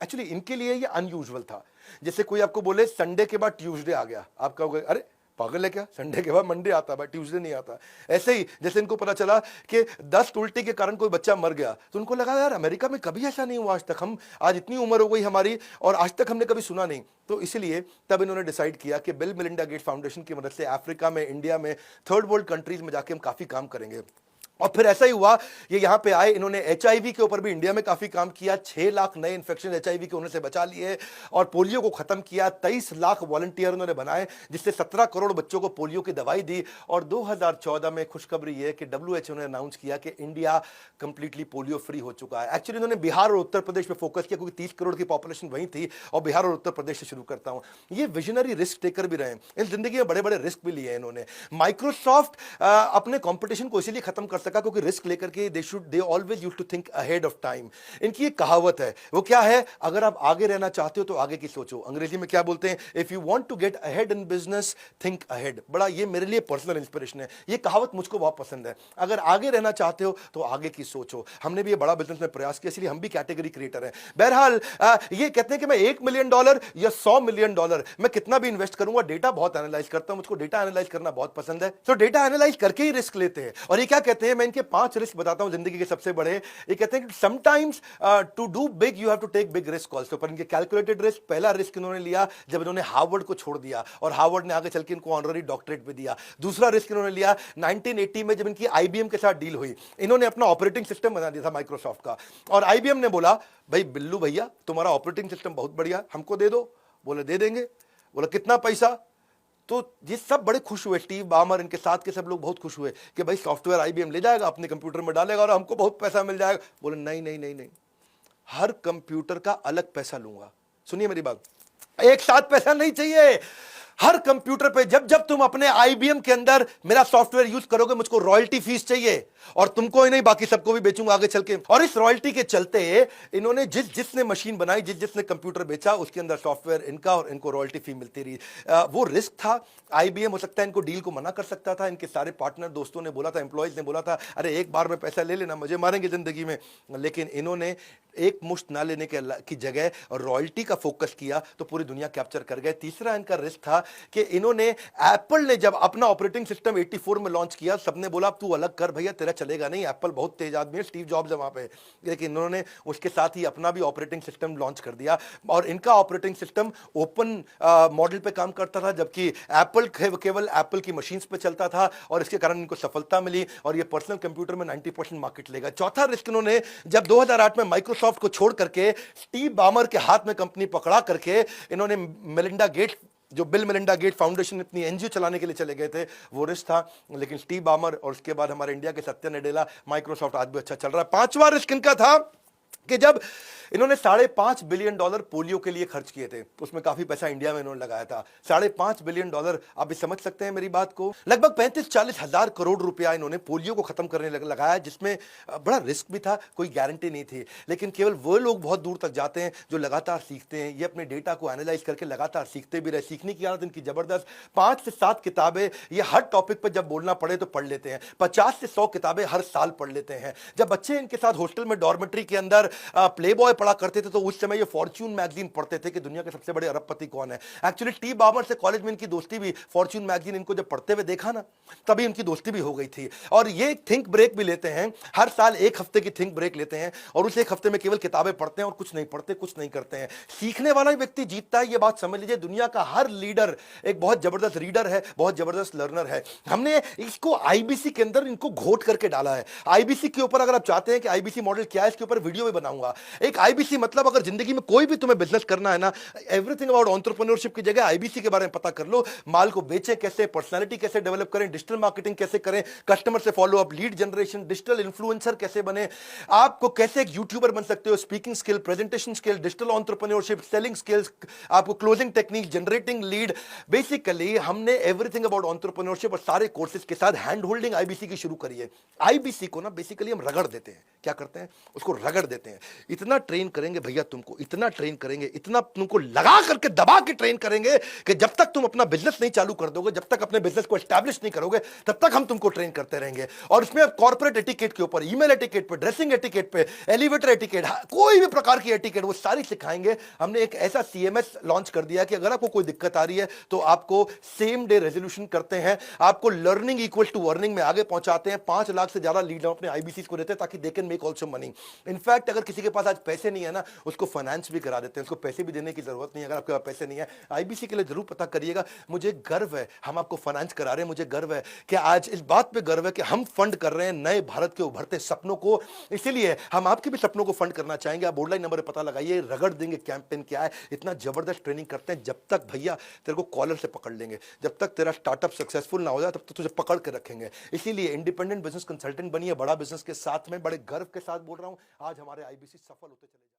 Actually इनके लिए ये अनयूजुअल था। जैसे कोई आपको बोले संडे के बाद ट्यूसडे आ गया, आप कहोगे अरे पागल है क्या, संडे के बाद मंडे आता है, ट्यूसडे नहीं आता। ऐसे ही जैसे इनको पता चला कि दस्त उल्टी के कारण कोई बच्चा मर गया, तो उनको लगा यार अमेरिका में कभी ऐसा नहीं हुआ आज तक, हम आज इतनी उम्र हो गई हमारी और आज तक हमने कभी सुना नहीं। तो इसलिए तब इन्होंने डिसाइड किया कि बिल मेलिंडा गेट्स फाउंडेशन की मदद से अफ्रीका में, इंडिया में, थर्ड वर्ल्ड कंट्रीज में जाके हम काफी काम करेंगे। और फिर ऐसा ही हुआ, ये यहां पे आए, इन्होंने एचआईवी के ऊपर भी इंडिया में काफी काम किया। 6 लाख नए इन्फेक्शन एचआईवी के होने से बचा लिए और पोलियो को खत्म किया। 23 लाख वॉलंटियर उन्होंने बनाए, जिससे 17 करोड़ बच्चों को पोलियो की दवाई दी। और 2014 में खुशखबरी ये कि डब्ल्यूएचओ ने अनाउंस किया कि इंडिया कंप्लीटली पोलियो फ्री हो चुका है। एक्चुअली इन्होंने बिहार और उत्तर प्रदेश पे फोकस किया क्योंकि 30 करोड़ की पॉपुलेशन वहीं थी, और बिहार और उत्तर प्रदेश से शुरू करता हूं। ये विजनरी रिस्क टेकर भी रहे, इन जिंदगी में बड़े बड़े रिस्क भी लिए इन्होंने। माइक्रोसॉफ्ट अपने कंपटीशन को इसीलिए खत्म कर सका क्योंकि रिस्क लेकर के they always used to think ahead of time. इनकी एक कहावत है, वो क्या है, अगर आप आगे रहना चाहते हो तो आगे की सोचो। अंग्रेजी में क्या बोलते हैं, if you want to get ahead in business think ahead. बड़ा ये मेरे लिए पर्सनल इंस्पिरेशन है, ये कहावत मुझको बहुत पसंद है। अगर आगे रहना चाहते हो तो आगे की सोचो। हमने भी ये बड़ा बिजनेस में प्रयास किया, इसलिए हम भी कैटेगरी क्रिएटर हैं। बहरहाल ये कहते हैं कि मैं $1 मिलियन या $100 मिलियन मैं कितना भी इन्वेस्ट करूंगा, डेटा बहुत एनालाइज करता हूं, मुझको डेटा एनालाइज करना बहुत पसंद है। तो डेटा एनालाइज करके ही रिस्क लेते हैं। और ये क्या कहते हैं, मैं इनके 5 रिस्क बताता हूं जिंदगी के सबसे बड़े। ये कहते हैं कि sometimes to do big you have to take big risk also. पर इनके कैलकुलेटेड रिस्क, पहला रिस्क इन्होंने लिया जब इन्होंने हार्वर्ड को छोड़ दिया और हार्वर्ड ने आगे चल के इनको ऑनररी डॉक्टरेट भी दिया। दूसरा रिस्क इन्होंने लिया 1980 में जब इनकी आईबीएम के साथ डील हुई। इन्होंने अपना ऑपरेटिंग सिस्टम बना दिया था माइक्रोसॉफ्ट का, और आईबीएम ने बोला भाई बिल्लू भैया तुम्हारा ऑपरेटिंग सिस्टम बहुत बढ़िया, हमको दे दो। बोले दे देंगे। बोला कितना पैसा? तो ये सब बड़े खुश हुए, स्टीव बामर, इनके साथ के सब लोग बहुत खुश हुए कि भाई सॉफ्टवेयर आईबीएम ले जाएगा, अपने कंप्यूटर में डालेगा और हमको बहुत पैसा मिल जाएगा। बोले नहीं नहीं नहीं नहीं, हर कंप्यूटर का अलग पैसा लूंगा। सुनिए मेरी बात, एक साथ पैसा नहीं चाहिए। हर कंप्यूटर पे जब जब तुम अपने आईबीएम के अंदर मेरा सॉफ्टवेयर यूज करोगे, मुझको रॉयल्टी फीस चाहिए, और तुमको ही नहीं बाकी सबको भी बेचूंगा आगे चल के। और इस रॉयल्टी के चलते इन्होंने जिसने मशीन बनाई, जिसने कंप्यूटर बेचा, उसके अंदर सॉफ्टवेयर इनका और इनको रॉयल्टी फी मिलती रही। वो रिस्क था। आईबीएम हो सकता है इनको डील को मना कर सकता था, इनके सारे पार्टनर दोस्तों ने बोला था, एम्प्लॉयज ने बोला था अरे एक बार में पैसा ले लेना, मुझे मारेंगे जिंदगी में। लेकिन इन्होंने एक मुश्त ना लेने की जगह रॉयल्टी का फोकस किया तो पूरी दुनिया कैप्चर कर गए। तीसरा इनका रिस्क था कि इन्होंने, एप्पल ने जब अपना ऑपरेटिंग सिस्टम 84 में लॉन्च किया, सबने बोला तू अलग कर भैया, तेरा चलेगा नहीं, एप्पल बहुत तेज आदमी है, स्टीव जॉब्स है वहां पे। लेकिन इन्होंने उसके साथ ही अपना भी ऑपरेटिंग सिस्टम लॉन्च कर दिया, और इनका ऑपरेटिंग सिस्टम ओपन मॉडल पे काम करता था, जबकि एप्पल केवल एप्पल की मशीन्स पे चलता था, और इसके कारण इनको सफलता मिली, और ये पर्सनल कंप्यूटर में 90% मार्केट लेगा। चौथा रिस्क इन्होंने जब 2008 में माइक्रोसॉफ्ट को छोड़ करके स्टीव बामर के हाथ में कंपनी पकड़ा करके इन्होंने मेलिंडा गेट्स, जो बिल मेलिंडा गेट फाउंडेशन इतनी एनजीओ चलाने के लिए चले गए थे, वो रिस्क था। लेकिन स्टीव बामर और उसके बाद हमारे इंडिया के सत्या नडेला, माइक्रोसॉफ्ट आज भी अच्छा चल रहा है। पांचवा रिस्क इनका था कि जब इन्होंने $5.5 बिलियन पोलियो के लिए खर्च किए थे, उसमें काफी पैसा इंडिया में इन्होंने लगाया था। $5.5 बिलियन, आप भी समझ सकते हैं मेरी बात को। लगभग 35-40 हजार करोड़ रुपया इन्होंने पोलियो को खत्म करने लगाया, जिसमें बड़ा रिस्क भी था, कोई गारंटी नहीं थी। लेकिन केवल वो लोग बहुत दूर तक जाते हैं जो लगातार सीखते हैं। ये अपने डेटा को एनालाइज करके लगातार सीखते भी रहे। सीखने की आदत इनकी जबरदस्त। 5 से 7 किताबें ये हर टॉपिक पर जब बोलना पड़े तो पढ़ लेते हैं। 50 से 100 किताबें हर साल पढ़ लेते हैं। जब बच्चे इनके साथ हॉस्टल में डॉर्मेट्री के अंदर प्ले बॉय पढ़ा करते थे तो उस समय ये फॉर्च्यून मैगजीन पढ़ते थे कि दुनिया के सबसे बड़े अरबपति कौन है। एक्चुअली टी बामर से कॉलेज में इनकी दोस्ती भी, फॉर्च्यून मैगजीन इनको जब पढ़ते हुए देखा ना, तभी इनकी दोस्ती भी हो गई थी। और ये थिंक ब्रेक भी लेते हैं, हर साल 1 हफ्ते की थिंक ब्रेक लेते हैं, और उस 1 हफ्ते में केवल किताबें पढ़ते हैं और कुछ नहीं पढ़ते, कुछ नहीं करते हैं। सीखने वाला ही व्यक्ति जीतता है, ये बात समझ लीजिए। दुनिया का हर लीडर एक बहुत जबरदस्त रीडर है, बहुत जबरदस्त लर्नर है। हमने इसको आईबीसी के अंदर इनको घोट करके डाला है। आईबीसी के ऊपर अगर आप चाहते हैं कि आईबीसी मॉडल क्या है, इसके ऊपर वीडियो भी बनाऊंगा। एक आईबीसी मतलब, अगर जिंदगी में कोई भी तुम्हें बिजनेस करना है ना, एवरीथिंग अबाउट एंटरप्रेन्योरशिप की जगह आईबीसी के बारे में पता कर लो। माल को बेचें कैसे, पर्सनालिटी कैसे डेवलप करें, डिजिटल मार्केटिंग कैसे करें, कस्टमर से follow up, lead generation, digital influencer कैसे बने, आपको कैसे एक यूट्यूबर बन सकते हो, speaking skill, presentation skill, digital entrepreneurship, selling skills, आपको closing technique, generating lead. Basically हमने एवरीथिंग अबाउट एंटरप्रेन्योरशिप और सारे कोर्सेज के साथ हैंड होल्डिंग आईबीसी की शुरू करी है। आईबीसी को ना बेसिकली हम रगड़ देते हैं। क्या करते हैं, उसको रगड़ देते हैं। इतना ट्रेन करेंगे भैया, तुमको इतना ट्रेन करेंगे, इतना तुमको लगा करके दबा के ट्रेन करेंगे कि जब तक तुम अपना बिजनेस नहीं चालू कर दोगे, जब तक अपने बिजनेस को एस्टैब्लिश नहीं करोगे, तब तक हम तुमको ट्रेन करते रहेंगे। और इसमें कॉर्पोरेट एटिकेट के ऊपर, ईमेल एटिकेट पे, ड्रेसिंग एटिकेट पे, एलिवेटर एटिकेट, कोई भी प्रकार की एटिकेट वो सारी सिखाएंगे। हमने एक ऐसा सीएमएस लॉन्च कर दिया कि अगर आपको कोई दिक्कत आ रही है तो आपको सेम डे रेजोल्यूशन करते हैं, आपको लर्निंग इक्वल टू अर्निंग में आगे पहुंचाते हैं। 5 लाख से ज्यादा लीड हम अपने आईबीसी को देते हैं ताकि they can make also money. In fact अगर किसी के पास आज पैसे नहीं है ना, उसको फाइनेंस भी करा देते हैं, उसको पैसे भी देने की जरूरत नहीं है। अगर आपके पास पैसे नहीं है, आईबीसी के लिए जरूर पता करिएगा। मुझे गर्व है हम आपको फाइनेंस करा रहे हैं, मुझे गर्व है कि आज इस बात पे गर्व है कि हम फंड कर रहे हैं नए भारत के उभरते सपनों को। इसीलिए हम आपके भी सपनों को फंड करना चाहेंगे। आप ऑनलाइन नंबर पे पता लगाइए, रगड़ देंगे कैंपेन क्या है। इतना जबरदस्त ट्रेनिंग करते हैं, जब तक भैया तेरे को कॉलर से पकड़ लेंगे, जब तक तेरा स्टार्टअप सक्सेसफुल ना हो जाए तब तक तुझे पकड़ के रखेंगे। इसीलिए इंडिपेंडेंट बिजनेस कंसल्टेंट बनिए, बड़ा बिजनेस के साथ में बड़े गर्व के साथ बोल रहा हूं। आज हमारे आईबीसी सफल होते चले